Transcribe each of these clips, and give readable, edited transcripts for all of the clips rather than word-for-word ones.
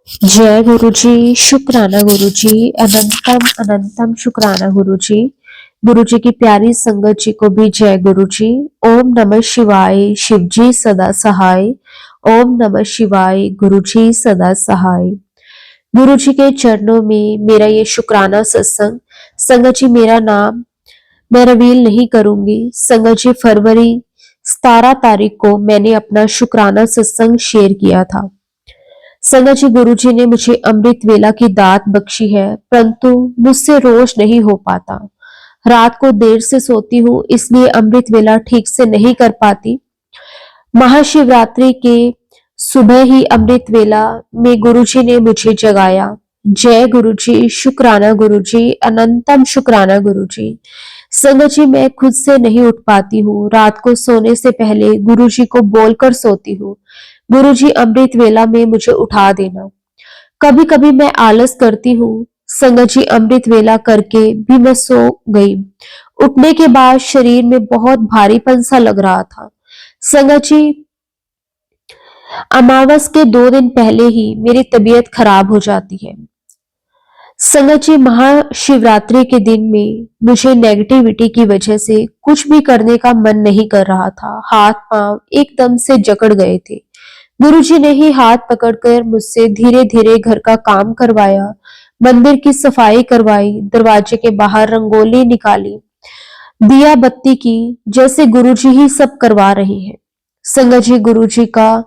जय गुरु जी, शुक्राना गुरु जी, अनंतम अनंतम शुक्राना गुरु जी। गुरु जी की प्यारी संगत जी को भी जय गुरु जी। ओम नमः शिवाय, शिव जी सदा सहाय। ओम नमः शिवाय, गुरु जी सदा सहाय। गुरु जी के चरणों में मेरा ये शुक्राना सत्संग। संगत जी, मेरा नाम मैं रिवील नहीं करूंगी। संगत जी, फरवरी 17 तारीख को मैंने अपना शुक्राना सत्संग शेयर किया था। संगत जी, गुरु जी ने मुझे अमृत वेला की दात बख्शी है, परंतु मुझसे रोज नहीं हो पाता। रात को देर से सोती हूँ, इसलिए अमृत वेला ठीक से नहीं कर पाती। महाशिवरात्रि के सुबह ही अमृत वेला में गुरु जी ने मुझे जगाया। जय गुरु जी, शुक्राना गुरु जी, अनंतम शुक्राना गुरु जी। संगत जी, मैं खुद से नहीं उठ पाती हूँ। रात को सोने से पहले गुरु जी को बोलकर सोती हूँ, गुरु जी अमृत वेला में मुझे उठा देना। कभी कभी मैं आलस करती हूँ। संगत जी, अमृत वेला करके भी मैं सो गई। उठने के बाद शरीर में बहुत भारीपन सा लग रहा था। संगत जी, अमावस के 2 दिन पहले ही मेरी तबीयत खराब हो जाती है। संगत जी, महाशिवरात्रि के दिन में मुझे नेगेटिविटी की वजह से कुछ भी करने का मन नहीं कर रहा था। हाथ पांव एकदम से जकड़ गए थे। गुरुजी ने ही हाथ पकड़कर मुझसे धीरे धीरे घर का काम करवाया, मंदिर की सफाई करवाई, दरवाजे के बाहर रंगोली निकाली, दिया बत्ती की, जैसे गुरुजी ही सब करवा रहे हैं। संगत जी, गुरुजी का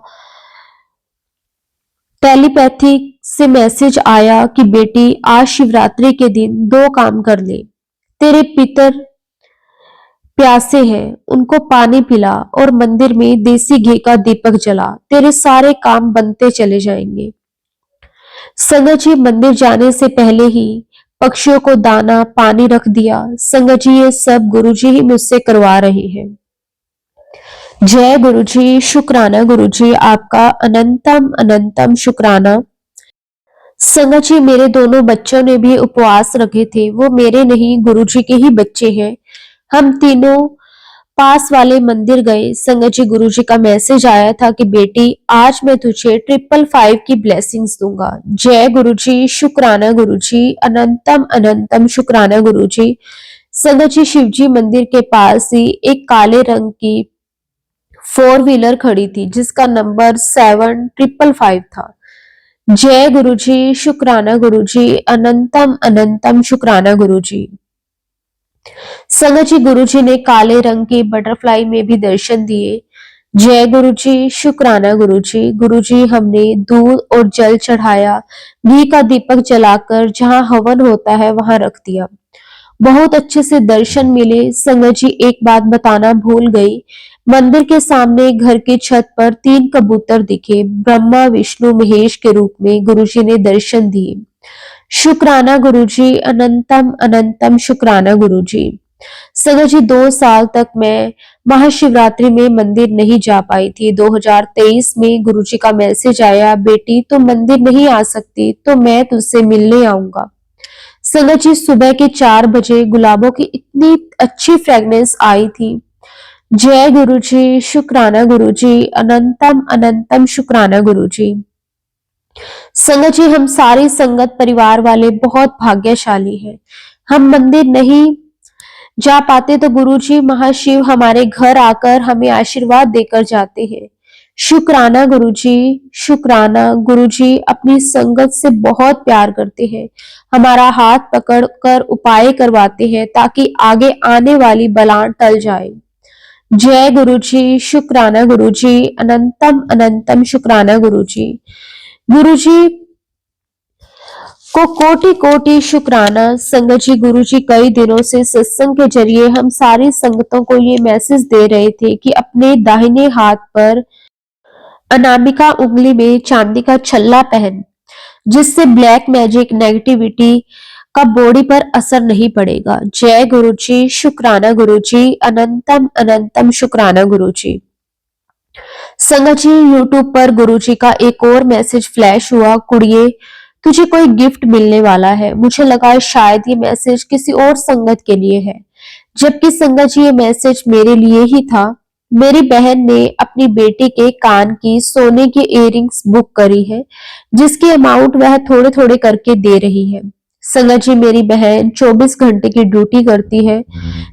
टेलीपैथिक से मैसेज आया कि बेटी, आज शिवरात्रि के दिन 2 काम कर ले। तेरे पितर प्यासे हैं, उनको पानी पिला और मंदिर में देसी घी का दीपक जला। तेरे सारे काम बनते चले जाएंगे। संगत जी, मंदिर जाने से पहले ही पक्षियों को दाना पानी रख दिया। संगत जी, ये सब गुरुजी ही मुझसे करवा रहे हैं। जय गुरु जी, शुक्राना गुरु जी, आपका अनंतम अनंतम शुक्राना। संगत जी, मेरे दोनों बच्चों ने भी उपवास रखे थे। वो मेरे नहीं, गुरुजी के ही बच्चे हैं। हम तीनों पास वाले मंदिर गए। संगत जी, गुरुजी का मैसेज आया था कि बेटी, आज मैं तुझे 555 की ब्लेसिंग्स दूंगा। जय गुरुजी, शुक्राना गुरुजी, अनंतम अनंतम शुक्राना गुरुजी। संगत जी, शिवजी मंदिर के पास ही एक काले रंग की 4 व्हीलर खड़ी थी, जिसका नंबर 7555 था। जय गुरुजी, शुक्राना गुरुजी, अनंतम अनंतम शुक्राना गुरुजी। संगत जी, गुरुजी ने काले रंग के बटरफ्लाई में भी दर्शन दिए। जय गुरुजी, शुक्राना गुरुजी। गुरुजी, हमने दूध और जल चढ़ाया, घी का दीपक जलाकर जहां हवन होता है वहां रख दिया। बहुत अच्छे से दर्शन मिले। संगत जी, एक बात बताना भूल गई। मंदिर के सामने घर की छत पर 3 कबूतर दिखे, ब्रह्मा विष्णु महेश के रूप में। गुरुजी ने दर्शन दिए। शुक्राना गुरुजी, अनंतम अनंतम शुक्राना गुरुजी। संगत जी, 2 साल तक मैं महाशिवरात्रि में मंदिर नहीं जा पाई थी। 2023 में गुरुजी का मैसेज आया, बेटी तुम मंदिर नहीं आ सकती तो मैं तुझसे मिलने आऊंगा। संगत जी, सुबह के 4 बजे गुलाबों की इतनी अच्छी फ्रेगनेंस आई थी। जय गुरुजी, शुक्राना गुरुजी, अनंतम अनंतम शुक्राना गुरुजी। संगत जी, हम सारी संगत परिवार वाले बहुत भाग्यशाली हैं। हम मंदिर नहीं जा पाते तो गुरुजी महाशिव हमारे घर आकर हमें आशीर्वाद देकर जाते हैं। शुक्राना गुरुजी, शुक्राना। गुरुजी अपनी संगत से बहुत प्यार करते हैं, हमारा हाथ पकड़कर उपाय करवाते हैं ताकि आगे आने वाली बलाएं टल जाए। जय गुरुजी, शुक्राना गुरुजी, अनंतम अनंतम शुक्राना गुरुजी। गुरुजी को कोटि कोटि शुक्राना। संगत जी, गुरुजी कई दिनों से सत्संग के जरिए हम सारी संगतों को ये मैसेज दे रहे थे कि अपने दाहिने हाथ पर अनामिका उंगली में चांदी का छल्ला पहन, जिससे ब्लैक मैजिक नेगेटिविटी का बॉडी पर असर नहीं पड़ेगा। जय गुरुजी, शुक्राना गुरुजी, अनंतम अनंतम शुक्राना गुरुजी। संगत जी, यूट्यूब पर गुरुजी का एक और मैसेज फ्लैश हुआ, कुड़िए तुझे कोई गिफ्ट मिलने वाला है। मुझे लगा शायद ये मैसेज किसी और संगत के लिए है, जबकि संगत जी ये मैसेज मेरे लिए ही था। मेरी बहन ने अपनी बेटी के कान की सोने की इयररिंग्स बुक करी है, जिसकी अमाउंट वह थोड़े थोड़े करके दे रही है। संगत जी, मेरी बहन 24 घंटे की ड्यूटी करती है।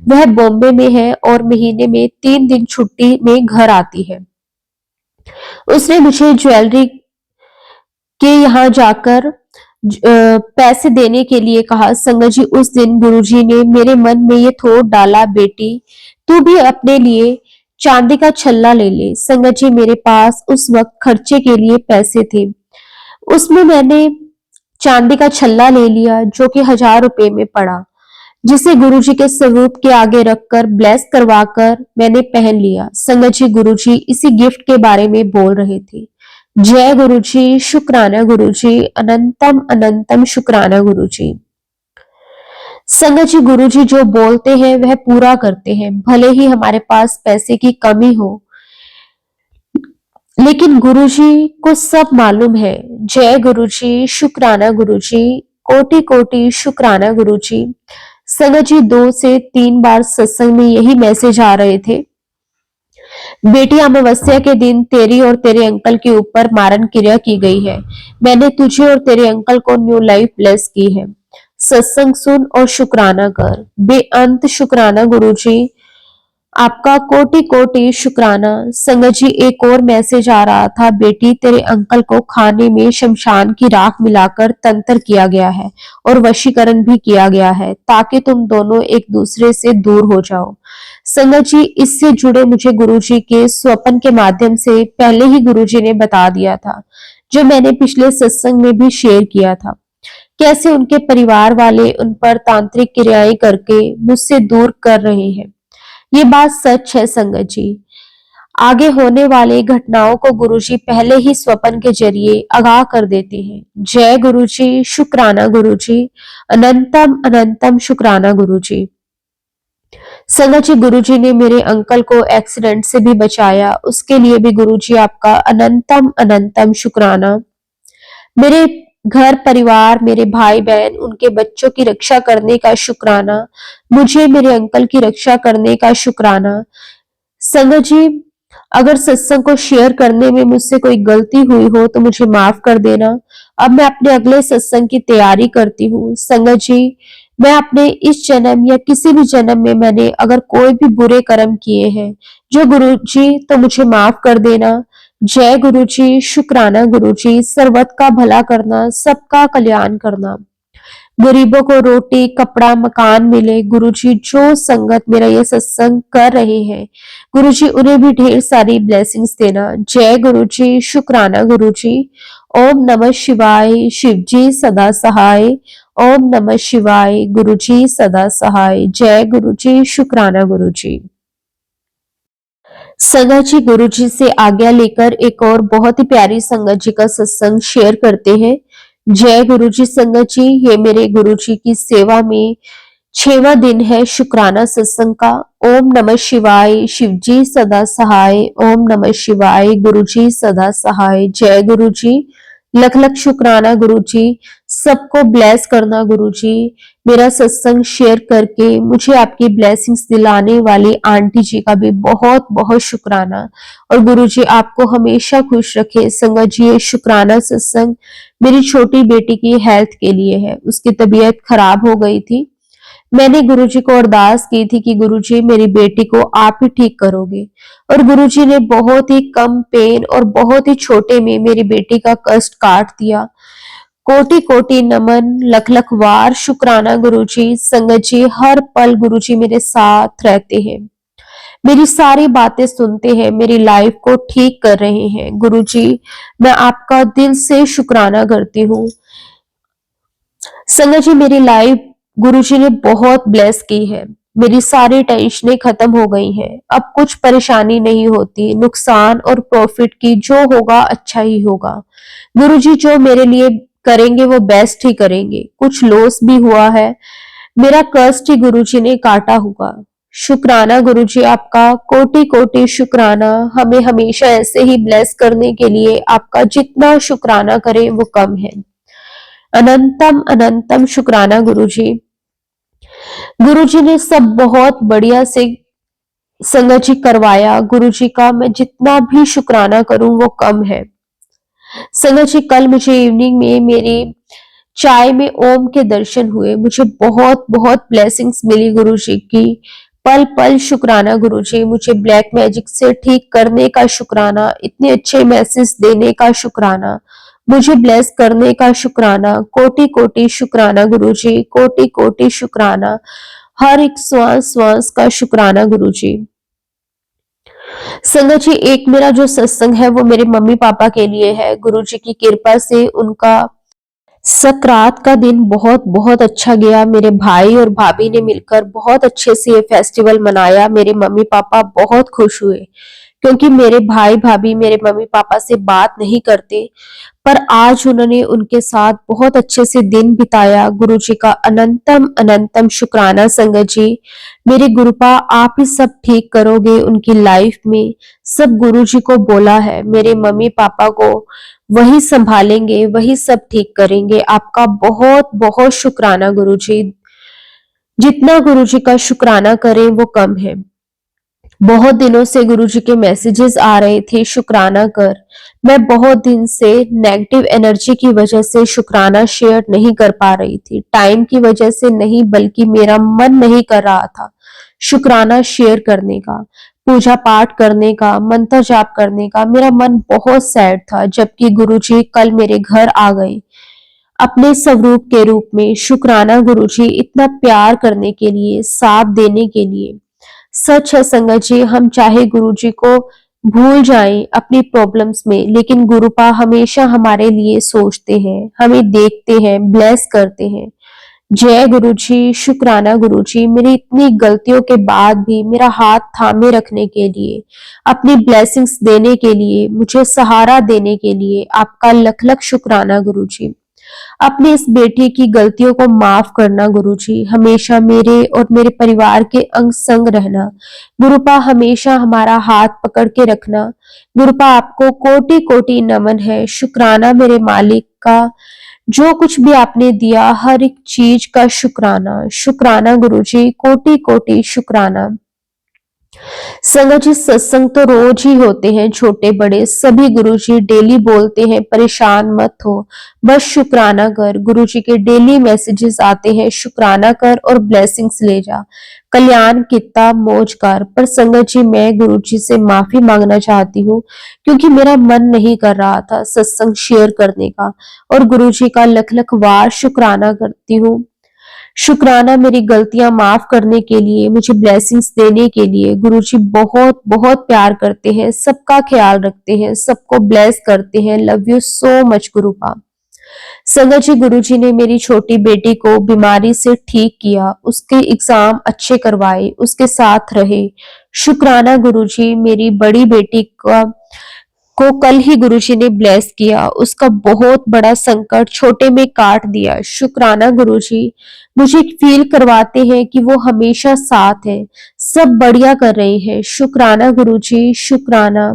वह बॉम्बे में है और महीने में 3 दिन छुट्टी में घर आती है। उसने मुझे ज्वेलरी के यहाँ जाकर पैसे देने के लिए कहा। संगत जी, उस दिन गुरुजी ने मेरे मन में ये थोट डाला, बेटी तू भी अपने लिए चांदी का छल्ला ले ले। संगत जी, मेरे पास उस वक्त खर्चे के लिए पैसे थे। उसमें मैंने चांदी का छल्ला ले लिया, जो कि 1000 रुपए में पड़ा, जिसे गुरुजी के स्वरूप के आगे रखकर ब्लेस करवाकर मैंने पहन लिया। संगत जी, गुरुजी इसी गिफ्ट के बारे में बोल रहे थे। जय गुरुजी, शुक्राना गुरुजी, अनंतम अनंतम शुक्राना गुरुजी। संगत जी, गुरुजी जो बोलते हैं वह पूरा करते हैं, भले ही हमारे पास पैसे की कमी हो, लेकिन गुरुजी को सब मालूम है। जय गुरुजी, शुक्राना गुरुजी, कोटि कोटि शुक्राना गुरुजी। संगत जी, 2 से 3 बार सत्संग में यही मैसेज आ रहे थे। बेटी, अमावस्या के दिन तेरी और तेरे अंकल के ऊपर मारन क्रिया की गई है। मैंने तुझे और तेरे अंकल को न्यू लाइफ ब्लेस की है। सत्संग सुन और शुक्राना कर। बेअंत शुक्राना गुरुजी, आपका कोटि कोटि शुक्राना। संगत जी, एक और मैसेज आ रहा था। बेटी, तेरे अंकल को खाने में शमशान की राख मिलाकर तंत्र किया गया है और वशीकरण भी किया गया है, ताकि तुम दोनों एक दूसरे से दूर हो जाओ। संगत जी, इससे जुड़े मुझे गुरुजी के स्वप्न के माध्यम से पहले ही गुरुजी ने बता दिया था, जो मैंने पिछले सत्संग में भी शेयर किया था। कैसे उनके परिवार वाले उन पर तांत्रिक क्रियाएं करके मुझसे दूर कर रहे हैं। ये बात सच है संगत जी। आगे होने वाले घटनाओं को गुरुजी पहले ही स्वप्न के जरिए आगाह कर देते हैं। जय गुरुजी, शुक्राना गुरुजी, अनंतम अनंतम शुक्राना गुरुजी। संगत जी, गुरुजी ने मेरे अंकल को एक्सीडेंट से भी बचाया, उसके लिए भी गुरुजी आपका अनंतम अनंतम शुक्राना। मेरे घर परिवार, मेरे भाई बहन, उनके बच्चों की रक्षा करने का शुक्राना। मुझे मेरे अंकल की रक्षा करने का शुक्राना। संगत जी, अगर सत्संग को शेयर करने में मुझसे कोई गलती हुई हो तो मुझे माफ कर देना। अब मैं अपने अगले सत्संग की तैयारी करती हूँ। संगत जी, मैं अपने इस जन्म या किसी भी जन्म में मैंने अगर कोई भी बुरे कर्म किए हैं जो गुरु जी, तो मुझे माफ कर देना। जय गुरु जी, शुक्राना गुरु जी, सर्वत का भला करना, सबका कल्याण करना, गरीबों को रोटी कपड़ा मकान मिले। गुरुजी, जो संगत मेरा ये सत्संग कर रहे हैं, गुरुजी उन्हें भी ढेर सारी ब्लेसिंग्स देना। जय गुरुजी, शुक्राना गुरुजी। ओम नमः शिवाय, शिव जी सदा सहाय। ओम नमः शिवाय, गुरुजी सदा सहाय। जय गुरुजी, शुक्राना गुरुजी। संगत जी, गुरुजी से आज्ञा लेकर एक और बहुत ही प्यारी संगत जी का सत्संग शेयर करते हैं। जय गुरुजी। संगत जी, ये मेरे गुरुजी की सेवा में 6वां दिन है शुक्राना सत्संग का। ओम नमः शिवाय, शिव जी सदा सहाय। ओम नमः शिवाय, गुरुजी सदा सहाय। जय गुरुजी, लख लख शुक्राना गुरुजी। सबको ब्लेस करना गुरुजी। मेरा सत्संग शेयर करके मुझे आपकी ब्लेसिंग्स दिलाने वाली आंटी जी का भी बहुत बहुत शुक्राना। और गुरुजी आपको हमेशा खुश रखे। संगत जी, ये शुक्राना सत्संग मेरी छोटी बेटी की हेल्थ के लिए है। उसकी तबीयत खराब हो गई थी। मैंने गुरुजी को अरदास की थी कि गुरुजी, मेरी बेटी को आप ही ठीक करोगे, और गुरुजी ने बहुत ही कम पेन और बहुत ही छोटे में मेरी बेटी का कष्ट काट दिया। कोटि कोटि नमन, लख लख वार शुक्राना गुरुजी। संगत जी, हर पल गुरुजी मेरे साथ रहते हैं, मेरी सारी बातें सुनते हैं, मेरी लाइफ को ठीक कर रहे हैं। गुरुजी, मैं आपका दिल से शुक्राना करती हूँ। संगत जी, मेरी लाइफ गुरुजी ने बहुत ब्लेस की है। मेरी सारी टेंशनें खत्म हो गई हैं। अब कुछ परेशानी नहीं होती। नुकसान और प्रॉफिट की जो होगा अच्छा ही होगा। गुरुजी जो मेरे लिए करेंगे वो बेस्ट ही करेंगे। कुछ लॉस भी हुआ है, मेरा कष्ट ही गुरुजी ने काटा होगा। शुक्राना गुरुजी आपका, कोटि कोटि शुक्राना। हमें हमेशा ऐसे ही ब्लेस करने के लिए आपका जितना शुक्राना करें वो कम है। अनंतम अनंतम शुक्राना गुरुजी। गुरुजी ने सब बहुत बढ़िया से संगत जी करवाया गुरुजी का, मैं जितना भी शुक्राना करूं वो कम है। संगत जी कल मुझे इवनिंग में मेरी चाय में ओम के दर्शन हुए, मुझे बहुत बहुत ब्लेसिंग्स मिली गुरुजी की। पल पल शुक्राना गुरुजी, मुझे ब्लैक मैजिक से ठीक करने का शुक्राना, इतने अच्छे मैसेज देने का शुक्राना, मुझे ब्लेस करने का शुक्राना, कोटि कोटि शुक्राना गुरुजी, कोटि कोटि शुक्राना, हर एक श्वास श्वास का शुक्राना गुरुजी। संगत जी एक मेरा जो सत्संग है वो मेरे मम्मी पापा के लिए है। गुरुजी की कृपा से उनका सकरात का दिन बहुत बहुत अच्छा गया। मेरे भाई और भाभी ने मिलकर बहुत अच्छे से ये फेस्टिवल मनाया। मेरे मम्मी पापा बहुत खुश हुए क्योंकि मेरे भाई भाभी मेरे मम्मी पापा से बात नहीं करते, पर आज उन्होंने उनके साथ बहुत अच्छे से दिन बिताया। गुरु जी का अनंतम अनंतम शुक्राना संगत जी। मेरे गुरुपा आप ही सब ठीक करोगे उनकी लाइफ में, सब गुरु जी को बोला है। मेरे मम्मी पापा को वही संभालेंगे, वही सब ठीक करेंगे। आपका बहुत बहुत शुक्राना गुरु जी। जितना गुरु जी का शुक्राना करें वो कम है। बहुत दिनों से गुरुजी के मैसेजेस आ रहे थे शुक्राना कर। मैं बहुत दिन से नेगेटिव एनर्जी की वजह से शुक्राना शेयर नहीं कर पा रही थी, टाइम की वजह से नहीं बल्कि मेरा मन नहीं कर रहा था शुक्राना शेयर करने का, पूजा पाठ करने का, मंत्र जाप करने का। मेरा मन बहुत सैड था, जबकि गुरुजी कल मेरे घर आ गए अपने स्वरूप के रूप में। शुक्राना गुरुजी इतना प्यार करने के लिए, साथ देने के लिए। सच है संगत जी, हम चाहे गुरु जी को भूल जाएं अपनी प्रॉब्लम्स में, लेकिन गुरुपा हमेशा हमारे लिए सोचते हैं, हमें देखते हैं, ब्लेस करते हैं। जय गुरु जी, शुक्राना गुरु जी, मेरी इतनी गलतियों के बाद भी मेरा हाथ थामे रखने के लिए, अपनी ब्लेसिंग्स देने के लिए, मुझे सहारा देने के लिए आपका लख लख शुक्राना गुरु जी। अपने इस बेटे की गलतियों को माफ करना गुरुजी, हमेशा मेरे और मेरे परिवार के अंग संग रहना। गुरुपा हमेशा हमारा हाथ पकड़ के रखना। गुरुपा आपको कोटि कोटि नमन है, शुक्राना मेरे मालिक का, जो कुछ भी आपने दिया हर एक चीज का शुक्राना। शुक्राना गुरुजी, कोटि कोटि शुक्राना। संगत जी सत्संग तो रोज ही होते हैं, छोटे बड़े सभी गुरुजी डेली बोलते हैं परेशान मत हो, बस शुक्राना कर। गुरुजी के डेली मैसेजेस आते हैं, शुक्राना कर और ब्लेसिंग्स ले जा, कल्याण कितना मौज कर। पर संगत जी मैं गुरुजी से माफी मांगना चाहती हूँ क्योंकि मेरा मन नहीं कर रहा था सत्संग शेयर करने का, और गुरुजी का लख लख वार शुक्राना करती हूँ। शुक्राना मेरी गलतियां माफ करने के लिए, मुझे ब्लेसिंग्स देने के लिए। गुरुजी बहुत बहुत प्यार करते हैं, सबका ख्याल रखते हैं, सबको ब्लेस करते हैं। Love you so much गुरुपा। संगत जी गुरुजी ने मेरी छोटी बेटी को बीमारी से ठीक किया, उसके एग्जाम अच्छे करवाए, उसके साथ रहे। शुक्राना गुरुजी, मेरी बड़ी बेटी को कल ही गुरुजी ने ब्लेस किया, उसका बहुत बड़ा संकट छोटे में काट दिया। शुक्राना गुरुजी, मुझे फील करवाते हैं कि वो हमेशा साथ है, सब बढ़िया कर रहे हैं। शुक्राना गुरुजी, शुक्राना।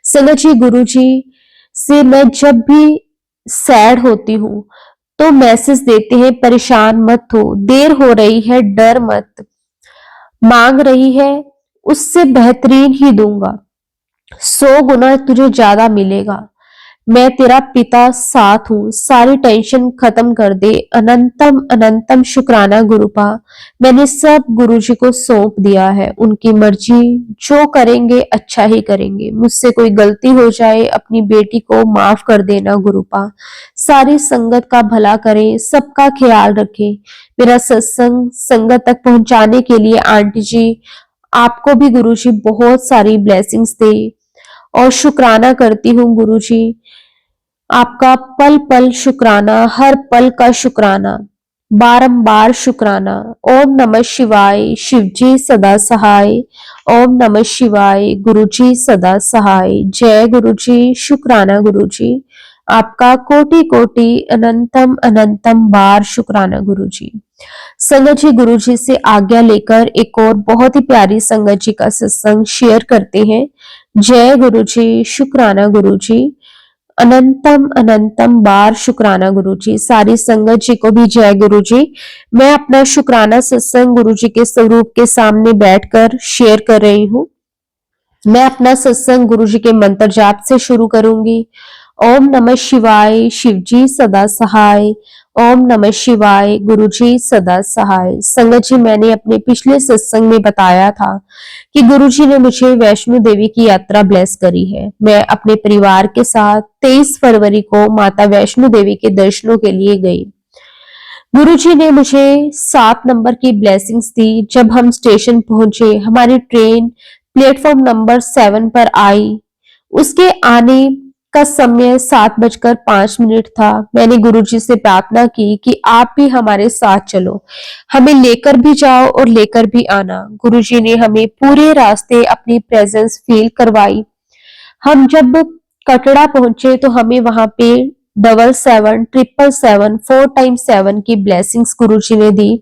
संगत जी गुरुजी से मैं जब भी सैड होती हूँ तो मैसेज देते हैं परेशान मत हो, देर हो रही है डर मत, मांग रही है उससे बेहतरीन ही दूंगा, 100 गुना तुझे ज्यादा मिलेगा। मैं तेरा पिता साथ हूँ, सारी टेंशन खत्म कर दे। अनंतम अनंतम शुक्राना गुरुपा। मैंने सब गुरुजी को सौंप दिया है, उनकी मर्जी, जो करेंगे अच्छा ही करेंगे। मुझसे कोई गलती हो जाए अपनी बेटी को माफ कर देना गुरुपा। सारी संगत का भला करें, सबका ख्याल रखें। मेरा सत्संग संगत तक पहुंचाने के लिए आंटी जी आपको भी गुरुजी बहुत सारी ब्लेसिंग्स दे, और शुक्राना करती हूँ गुरुजी आपका पल पल शुक्राना, हर पल का शुक्राना, बारंबार शुक्राना। ओम नमः शिवाय, शिवजी सदा सहाय। ओम नमः शिवाय, गुरुजी सदा सहाय। जय गुरुजी, शुक्राना गुरुजी, आपका कोटि कोटि अनंतम अनंतम बार शुक्राना गुरुजी। संगत जी गुरुजी से आज्ञा लेकर एक और बहुत ही प्यारी संगत जी का सत्संग शेयर करते हैं। जय गुरुजी, शुक्राना गुरुजी। अनंतम अनंतम बार शुक्राना गुरुजी। सारी संगत जी को भी जय गुरुजी। मैं अपना शुक्राना सत्संग गुरुजी के स्वरूप के सामने बैठकर शेयर कर रही हूँ। मैं अपना सत्संग गुरुजी के मंत्र जाप से शुरू करूंगी। ओम नमः शिवाय, शिवजी सदा सहाय। ओम नमः शिवाय, गुरुजी सदा सहाय। संगत जी, मैंने अपने पिछले सत्संग में बताया था कि गुरुजी ने मुझे वैष्णो देवी की यात्रा ब्लेस करी है। मैं अपने परिवार के साथ 23 फरवरी को माता वैष्णो देवी के दर्शनों के लिए गई। गुरुजी ने मुझे 7 नंबर की ब्लेसिंग्स दी। जब हम स्टेशन पहुंचे, हमारी ट्रेन प्लेटफॉर्म नंबर 7 पर आई। उसके आने का समय 7:05 था। मैंने गुरुजी से प्रार्थना की कि आप भी हमारे साथ चलो, हमें लेकर भी जाओ और लेकर भी आना। गुरुजी ने हमें पूरे रास्ते अपनी प्रेजेंस फील करवाई। हम जब कटरा पहुंचे तो हमें वहां पे 77 777 4 टाइम्स 7 की ब्लेसिंग्स गुरुजी ने दी।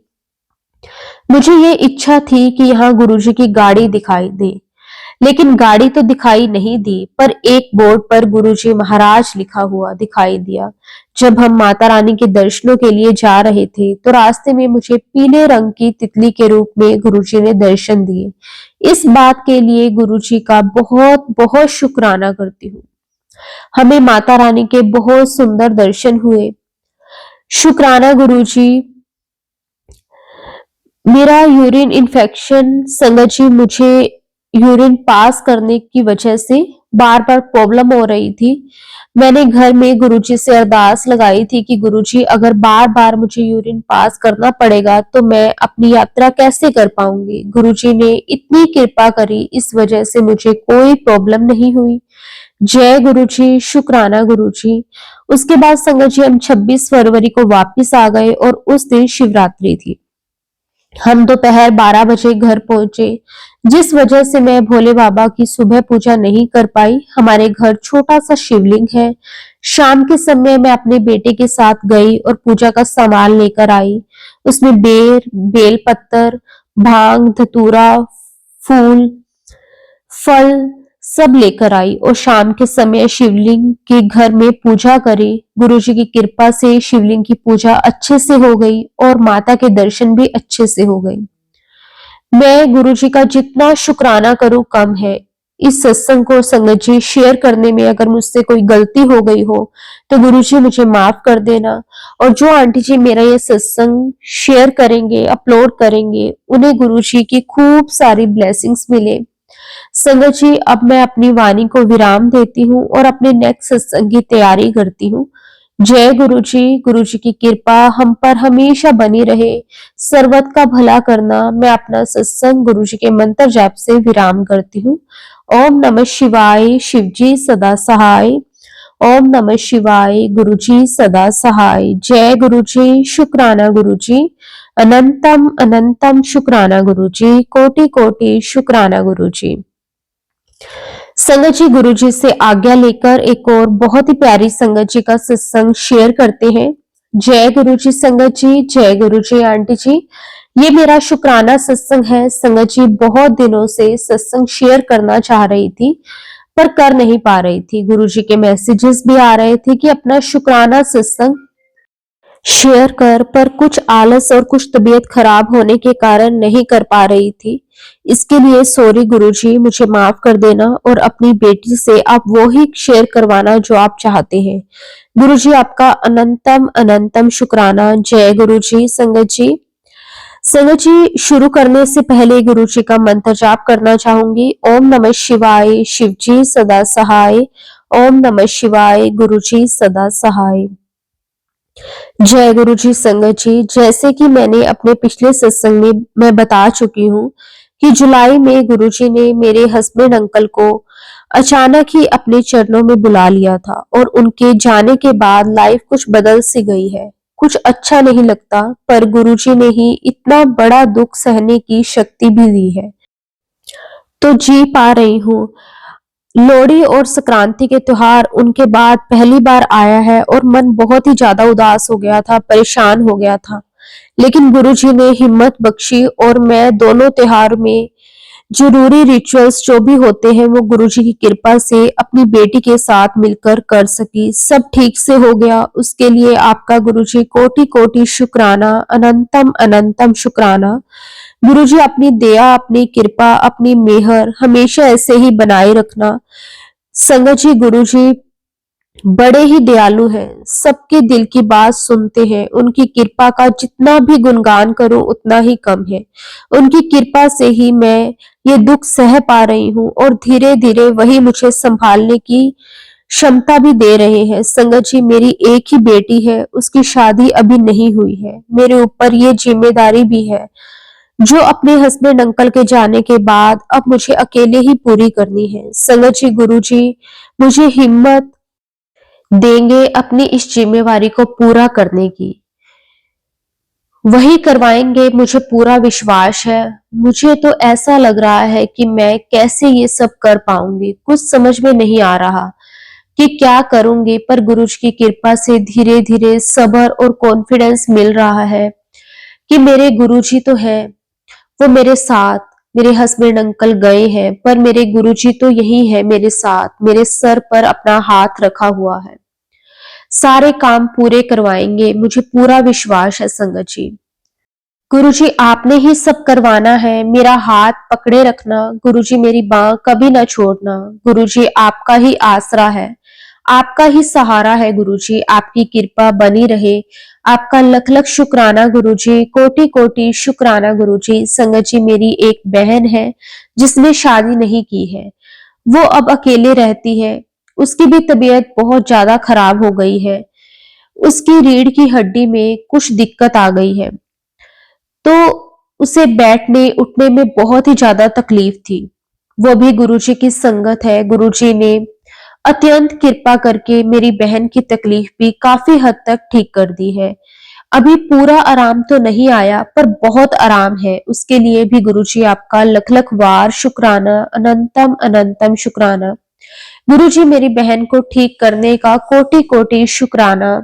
मुझे ये इच्छा थी कि यहाँ गुरुजी की गाड़ी दिखाई दे, लेकिन गाड़ी तो दिखाई नहीं दी, पर एक बोर्ड पर गुरुजी महाराज लिखा हुआ दिखाई दिया। जब हम माता रानी के दर्शनों के लिए जा रहे थे तो रास्ते में मुझे पीले रंग की तितली के रूप में गुरुजी ने दर्शन दिए। इस बात के लिए गुरुजी का बहुत बहुत शुक्राना करती हूँ। हमें माता रानी के बहुत सुंदर दर्शन हुए। शुक्राना गुरुजी। मेरा यूरिन इन्फेक्शन, संगत जी, मुझे यूरिन पास करने की वजह से बार बार प्रॉब्लम हो रही थी। मैंने घर में गुरुजी से अरदास लगाई थी कि गुरुजी, अगर बार बार मुझे यूरिन पास करना पड़ेगा तो मैं अपनी यात्रा कैसे कर पाऊंगी। गुरुजी ने इतनी कृपा करी, इस वजह से मुझे कोई प्रॉब्लम नहीं हुई। जय गुरुजी, शुक्राना गुरुजी। उसके बाद संगत जी, हम 26 फरवरी को वापिस आ गए और उस दिन शिवरात्रि थी। हम दोपहर 12 बजे घर पहुंचे, जिस वजह से मैं भोले बाबा की सुबह पूजा नहीं कर पाई। हमारे घर छोटा सा शिवलिंग है। शाम के समय मैं अपने बेटे के साथ गई और पूजा का सामान लेकर आई। उसमें बेल पत्तर, भांग, धतूरा, फूल, फल सब लेकर आई और शाम के समय शिवलिंग के घर में पूजा करी। गुरुजी की कृपा से शिवलिंग की पूजा अच्छे से हो गई और माता के दर्शन भी अच्छे से हो गए। मैं गुरुजी का जितना शुक्राना करूं कम है। इस सत्संग को संगत जी शेयर करने में अगर मुझसे कोई गलती हो गई हो तो गुरुजी मुझे माफ कर देना। और जो आंटी जी मेरा ये सत्संग शेयर करेंगे, अपलोड करेंगे, उन्हें गुरुजी की खूब सारी ब्लेसिंग्स मिले। संगत जी, अब मैं अपनी वाणी को विराम देती हूँ और अपने नेक्स्ट सत्संग की तैयारी करती हूँ। जय गुरुजी। गुरुजी की कृपा हम पर हमेशा बनी रहे। सर्वत का भला करना। मैं अपना सत्संग गुरुजी के मंत्र जाप से विराम करती हूँ। ओम नमः शिवाय, शिवजी सदा सहाय। ओम नमः शिवाय, गुरुजी सदा सहाय। जय गुरुजी, शुक्राना गुरुजी। अनंतम अनंतम शुक्राना गुरुजी। कोटि कोटि शुक्राना गुरुजी। संगत जी, गुरुजी से आज्ञा लेकर एक और बहुत ही प्यारी संगत जी का सत्संग शेयर करते हैं। जय गुरुजी संगत जी। जय गुरुजी आंटी जी। ये मेरा शुक्राना सत्संग है। संगत जी, बहुत दिनों से सत्संग शेयर करना चाह रही थी पर कर नहीं पा रही थी। गुरुजी के मैसेजेस भी आ रहे थे कि अपना शुक्राना सत्संग शेयर कर, पर कुछ आलस और कुछ तबीयत खराब होने के कारण नहीं कर पा रही थी। इसके लिए सॉरी गुरुजी, मुझे माफ कर देना और अपनी बेटी से आप वो ही शेयर करवाना जो आप चाहते हैं। गुरुजी, आपका अनंतम अनंतम शुक्राना। जय गुरुजी संगत जी। संगत जी, शुरू करने से पहले गुरुजी का मंत्र जाप करना चाहूंगी। ओम नमः शिवाय, शिवजी सदा सहाय। ओम नमः शिवाय, गुरुजी सदा सहाय। जय गुरुजी संगत जी। जैसे कि मैंने अपने पिछले सत्संग में मैं बता चुकी हूँ कि जुलाई में गुरुजी ने मेरे हस्बैंड अंकल को अचानक ही अपने चरणों में बुला लिया था और उनके जाने के बाद लाइफ कुछ बदल सी गई है। कुछ अच्छा नहीं लगता, पर गुरुजी ने ही इतना बड़ा दुख सहने की शक्ति भी दी है, तो जी पा रही हूँ। लोहड़ी और संक्रांति के त्योहार उनके बाद पहली बार आया है और मन बहुत ही ज्यादा उदास हो गया था, परेशान हो गया था। लेकिन गुरुजी ने हिम्मत बख्शी और मैं दोनों त्योहार में जरूरी रिचुअल्स जो भी होते हैं वो गुरुजी की कृपा से अपनी बेटी के साथ मिलकर कर सकी, सब ठीक से हो गया। उसके लिए आपका गुरुजी कोटि कोटि शुक्राना, अनंतम अनंतम शुक्राना। गुरुजी अपनी दया, अपनी कृपा, अपनी मेहर हमेशा ऐसे ही बनाए रखना। संगत जी, गुरुजी बड़े ही दयालु हैं, सबके दिल की बात सुनते हैं। उनकी कृपा का जितना भी गुणगान करूं उतना ही कम है। उनकी कृपा से ही मैं ये दुख सह पा रही हूँ और धीरे धीरे वही मुझे संभालने की क्षमता भी दे रहे हैं। संगत जी, मेरी एक ही बेटी है, उसकी शादी अभी नहीं हुई है। मेरे ऊपर ये जिम्मेदारी भी है जो अपने हस्बैंड अंकल के जाने के बाद अब मुझे अकेले ही पूरी करनी है। संगत जी, गुरु जी मुझे हिम्मत देंगे अपनी इस जिम्मेवारी को पूरा करने की, वही करवाएंगे, मुझे पूरा विश्वास है। मुझे तो ऐसा लग रहा है कि मैं कैसे ये सब कर पाऊंगी, कुछ समझ में नहीं आ रहा कि क्या करूंगी, पर गुरुजी की कृपा से धीरे धीरे सब्र और कॉन्फिडेंस मिल रहा है कि मेरे गुरुजी तो है, वो मेरे साथ। मेरे हस्बैंड अंकल गए हैं पर मेरे गुरुजी तो यही है मेरे साथ, मेरे सर पर अपना हाथ रखा हुआ है, सारे काम पूरे करवाएंगे, मुझे पूरा विश्वास है। संगत जी, गुरुजी आपने ही सब करवाना है, मेरा हाथ पकड़े रखना। गुरुजी मेरी बांह कभी ना छोड़ना। गुरुजी आपका ही आसरा है, आपका ही सहारा है। गुरुजी आपकी कृपा बनी रहे। आपका लख लख शुक्राना गुरुजी, कोटि कोटि शुक्राना गुरुजी। संगत जी, मेरी एक बहन है जिसने शादी नहीं की है, वो अब अकेले रहती है। उसकी भी तबीयत बहुत ज्यादा खराब हो गई है, उसकी रीढ़ की हड्डी में कुछ दिक्कत आ गई है, तो उसे बैठने उठने में बहुत ही ज्यादा तकलीफ थी। वो भी गुरुजी की संगत है। गुरुजी ने अत्यंत कृपा करके मेरी बहन की तकलीफ भी काफी हद तक ठीक कर दी है। अभी पूरा आराम तो नहीं आया पर बहुत आराम है, उसके लिए भी गुरुजी आपका लख लख वार शुक्राना, अनंतम अनंतम शुक्राना। गुरुजी मेरी बहन को ठीक करने का कोटि कोटि शुक्राना।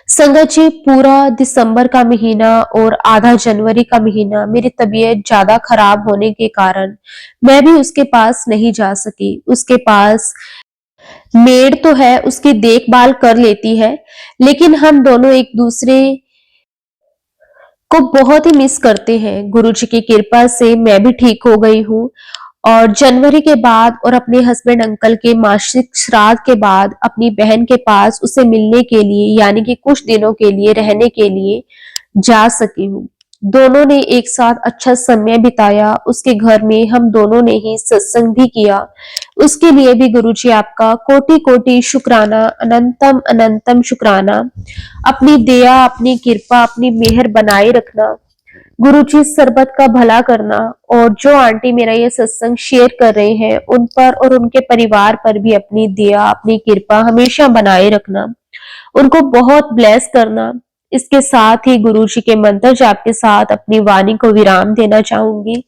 संगत जी, पूरा दिसंबर का महीना और आधा जनवरी का महीना मेरी तबीयत ज्यादा खराब होने के कारण मैं भी उसके पास नहीं जा सकी। उसके पास मेड तो है, उसकी देखभाल कर लेती है, लेकिन हम दोनों एक दूसरे को बहुत ही मिस करते हैं। गुरुजी की कृपा से मैं भी ठीक हो गई हूँ और जनवरी के बाद और अपने हस्बैंड अंकल के मासिक श्राद्ध के बाद अपनी बहन के पास उसे मिलने के लिए, यानी कि कुछ दिनों के लिए रहने के लिए जा सकी हूँ। दोनों ने एक साथ अच्छा समय बिताया, उसके घर में हम दोनों ने ही सत्संग भी किया। उसके लिए भी गुरुजी आपका कोटि कोटि शुक्राना, अनंतम अनंतम शुक्राना। अपनी दया, अपनी कृपा, अपनी मेहर बनाए रखना। गुरुजी सरबत का भला करना। और जो आंटी मेरा ये सत्संग शेयर कर रहे हैं उन पर और उनके परिवार पर भी अपनी दया, अपनी कृपा हमेशा बनाए रखना, उनको बहुत ब्लेस करना। इसके साथ ही गुरुजी के मंत्र जाप के साथ अपनी वाणी को विराम देना चाहूंगी।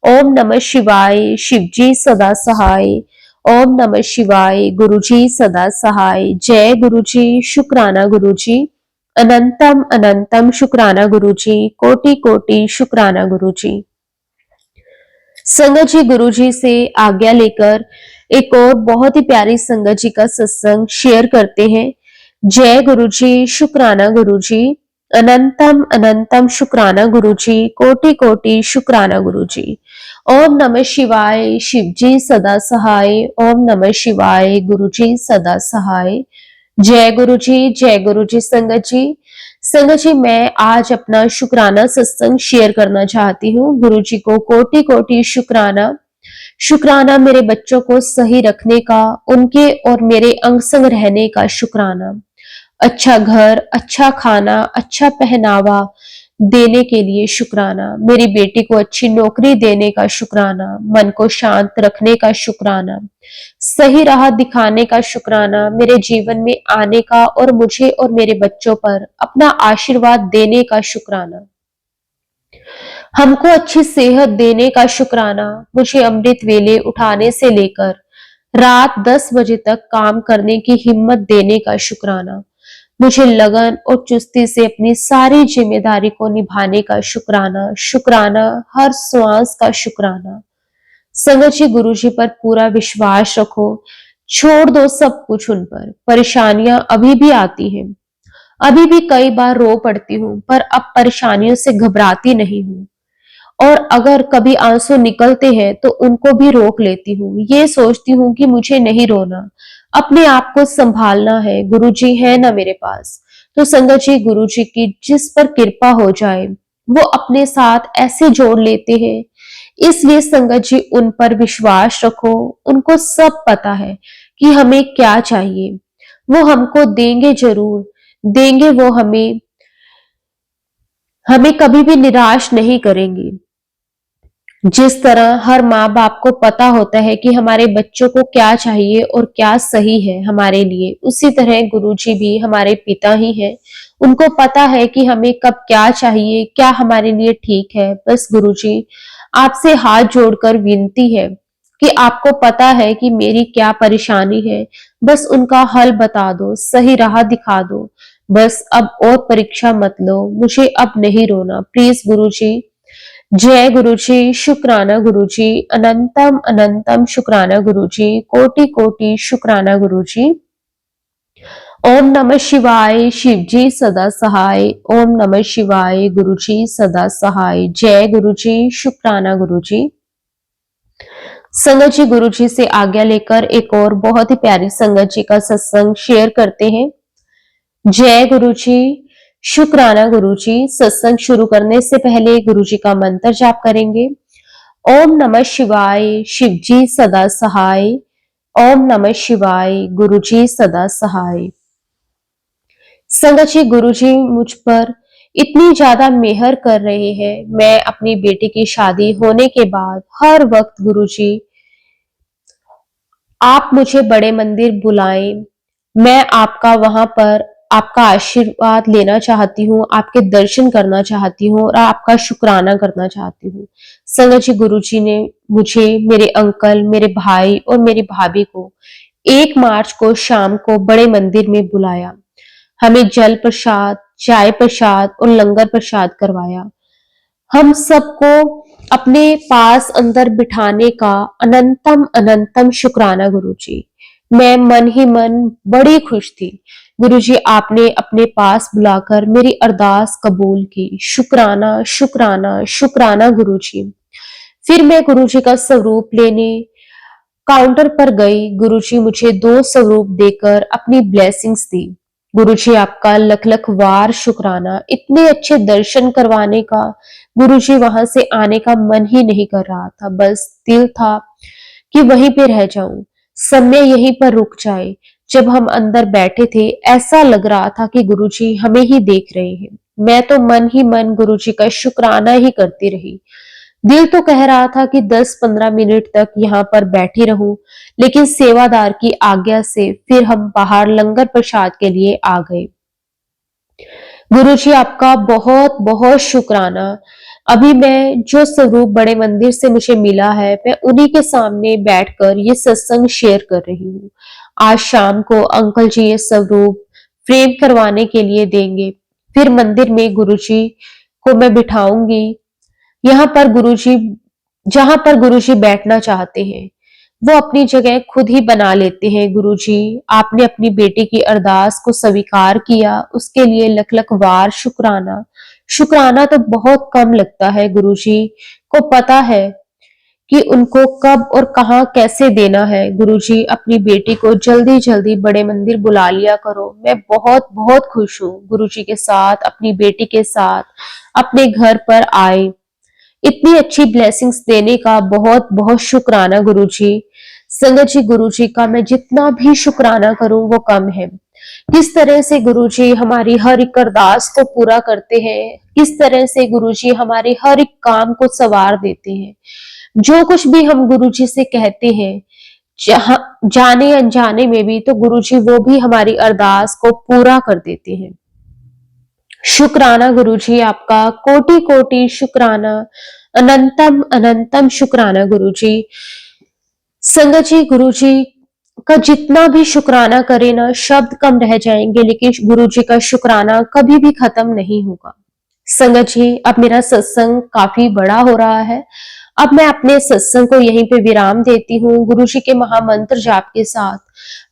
ओम नमः शिवाय, शिवजी सदा सहाय। ओम नमः शिवाय, गुरुजी सदा सहाय। जय गुरुजी, शुक्राना गुरुजी, अनंतम अनंतम शुक्राना गुरुजी, कोटि कोटि शुक्राना गुरुजी। संगत जी, गुरुजी से आज्ञा लेकर एक और बहुत ही प्यारी संगत जी का सत्संग शेयर करते हैं। जय गुरुजी, शुक्राना गुरुजी, अनंतम अनंतम शुक्राना गुरुजी, कोटि कोटि शुक्राना गुरुजी। ओम नमः शिवाय, शिवजी सदा सहाय। ओम नमः शिवाय, गुरुजी सदा सहाय। जय गुरुजी, जय गुरुजी। संगत जी, संगत जी, मैं आज अपना शुक्राना सत्संग शेयर करना चाहती हूँ। गुरुजी को कोटि कोटि शुक्राना। शुक्राना मेरे बच्चों को सही रखने का, उनके और मेरे अंग संग रहने का शुक्राना। अच्छा घर, अच्छा खाना, अच्छा पहनावा देने के लिए शुक्राना। मेरी बेटी को अच्छी नौकरी देने का शुक्राना। मन को शांत रखने का शुक्राना। सही राह दिखाने का शुक्राना। मेरे जीवन में आने का और मुझे और मेरे बच्चों पर अपना आशीर्वाद देने का शुक्राना। हमको अच्छी सेहत देने का शुक्राना। मुझे अमृत वेले उठाने से लेकर रात 10 बजे तक काम करने की हिम्मत देने का शुक्राना। मुझे लगन और चुस्ती से अपनी सारी जिम्मेदारी को निभाने का शुक्राना, शुक्राना, हर श्वास का शुक्राना। संगत जी, गुरु जी पर पूरा विश्वास रखो, छोड़ दो सब कुछ उन पर। परेशानियां अभी भी आती हैं, अभी भी कई बार रो पड़ती हूँ, पर अब परेशानियों से घबराती नहीं हूँ। और अगर कभी आंसू निकलते हैं तो उनको भी रोक लेती हूँ। ये सोचती हूँ कि मुझे नहीं रोना, अपने आप को संभालना है, गुरुजी है ना मेरे पास। तो संगत जी, गुरुजी की जिस पर कृपा हो जाए वो अपने साथ ऐसे जोड़ लेते हैं। इसलिए संगत जी, उन पर विश्वास रखो, उनको सब पता है कि हमें क्या चाहिए। वो हमको देंगे, जरूर देंगे। वो हमें हमें कभी भी निराश नहीं करेंगे। जिस तरह हर माँ बाप को पता होता है कि हमारे बच्चों को क्या चाहिए और क्या सही है हमारे लिए, उसी तरह गुरुजी भी हमारे पिता ही हैं। उनको पता है कि हमें कब क्या चाहिए, क्या हमारे लिए ठीक है। बस गुरुजी, आपसे हाथ जोड़कर विनती है कि आपको पता है कि मेरी क्या परेशानी है, बस उनका हल बता दो, सही राह दिखा दो। बस अब और परीक्षा मत लो, मुझे अब नहीं रोना, प्लीज गुरुजी। जय गुरुजी, शुक्राना गुरुजी, अनंतम अनंतम शुक्राना गुरुजी, कोटि कोटि शुक्राना गुरुजी। ओम नमः शिवाय, शिव जी सदा सहाय। ओम नमः शिवाय, गुरुजी सदा सहाय। जय गुरुजी, शुक्राना गुरुजी। संगत जी, गुरुजी से आज्ञा लेकर एक और बहुत ही प्यारी संगत जी का सत्संग शेयर करते हैं। जय गुरुजी, शुक्राना गुरुजी। सत्संग शुरू करने से पहले गुरुजी का मंत्र जाप करेंगे। ओम नमः शिवाय, शिव जी सदा सहाय। ओम नमः शिवाय, गुरुजी सदा सहाय। संगत जी, गुरुजी मुझ पर इतनी ज्यादा मेहर कर रहे हैं। मैं अपनी बेटी की शादी होने के बाद हर वक्त गुरुजी, आप मुझे बड़े मंदिर बुलाएं, मैं आपका वहां पर आपका आशीर्वाद लेना चाहती हूँ, आपके दर्शन करना चाहती हूँ और आपका शुक्राना करना चाहती हूँ। संगत जी, गुरुजी ने मुझे, मेरे अंकल, मेरे भाई और मेरी भाभी को 1 मार्च को शाम को बड़े मंदिर में बुलाया। हमें जल प्रसाद, चाय प्रसाद और लंगर प्रसाद करवाया। हम सबको अपने पास अंदर बिठाने का अनंतम अनंतम शुक्राना गुरुजी। मैं मन ही मन बड़ी खुश थी। गुरुजी, आपने अपने पास बुलाकर मेरी अरदास कबूल की। शुक्राना शुक्राना शुक्राना गुरुजी। फिर मैं गुरुजी का स्वरूप लेने काउंटर पर गई। गुरुजी मुझे 2 स्वरूप देकर अपनी ब्लेसिंग्स दी। गुरुजी, आपका लख लख वार शुक्राना, इतने अच्छे दर्शन करवाने का। गुरुजी, वहां से आने का मन ही नहीं कर रहा था, बस दिल था कि वहीं पे रह जाऊं, समय यहीं पर रुक जाए। जब हम अंदर बैठे थे ऐसा लग रहा था कि गुरुजी हमें ही देख रहे हैं। मैं तो मन ही मन गुरुजी का शुक्राना ही करती रही। दिल तो कह रहा था कि 10-15 मिनट तक यहाँ पर बैठी रहूं, लेकिन सेवादार की आज्ञा से फिर हम बाहर लंगर प्रसाद के लिए आ गए। गुरुजी, आपका बहुत बहुत शुक्राना। अभी मैं जो स्वरूप बड़े मंदिर से मुझे मिला है, मैं उन्हीं के सामने बैठकर ये सत्संग शेयर कर रही हूँ। आज शाम को अंकल जी ये स्वरूप फ्रेम करवाने के लिए देंगे। फिर मंदिर में गुरुजी को मैं बिठाऊंगी। यहाँ पर गुरुजी, जहां पर गुरुजी बैठना चाहते हैं वो अपनी जगह खुद ही बना लेते हैं। गुरुजी, आपने अपनी बेटी की अरदास को स्वीकार किया, उसके लिए लख लख वार शुक्राना। शुक्राना तो बहुत कम लगता है, गुरुजी को पता है कि उनको कब और कहां कैसे देना है। गुरुजी, अपनी बेटी को जल्दी जल्दी बड़े मंदिर बुला लिया करो। मैं बहुत बहुत खुश हूँ गुरुजी के साथ, अपनी बेटी के साथ अपने घर पर आए। इतनी अच्छी ब्लेसिंग्स देने का बहुत बहुत शुक्राना गुरुजी। संगत जी, गुरुजी का मैं जितना भी शुक्राना करूं वो कम है। किस तरह से गुरुजी हमारी हर एक अरदास को पूरा करते हैं, किस तरह से गुरुजी हमारे हर एक काम को सवार देते हैं। जो कुछ भी हम गुरुजी से कहते हैं, जाने अनजाने में भी, तो गुरुजी वो भी हमारी अरदास को पूरा कर देते हैं। शुक्राना गुरुजी, आपका कोटि कोटि शुक्राना, अनंतम अनंतम शुक्राना गुरुजी। संगत जी, गुरुजी का जितना भी शुक्राना करे ना, शब्द कम रह जाएंगे, लेकिन गुरु जी का शुक्राना कभी भी खत्म नहीं होगा। संगत जी, अब मेरा सत्संग काफी बड़ा हो रहा है। अब मैं अपने सत्संग को यहीं पे विराम देती हूँ गुरु जी के महामंत्र जाप के साथ।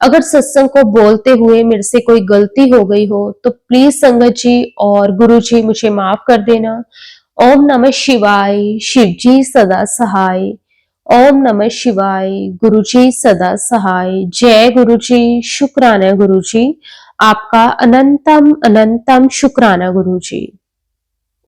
अगर सत्संग को बोलते हुए मेरे से कोई गलती हो गई हो तो प्लीज संगत जी और गुरु जी मुझे माफ कर देना। ओम नमः शिवाय। शिव जी सदा सहाय। ओम नमः शिवाय। गुरु जी सदा सहाय। जय गुरु जी। शुक्राना गुरु जी। आपका अनंतम अनंतम शुक्राना गुरु जी।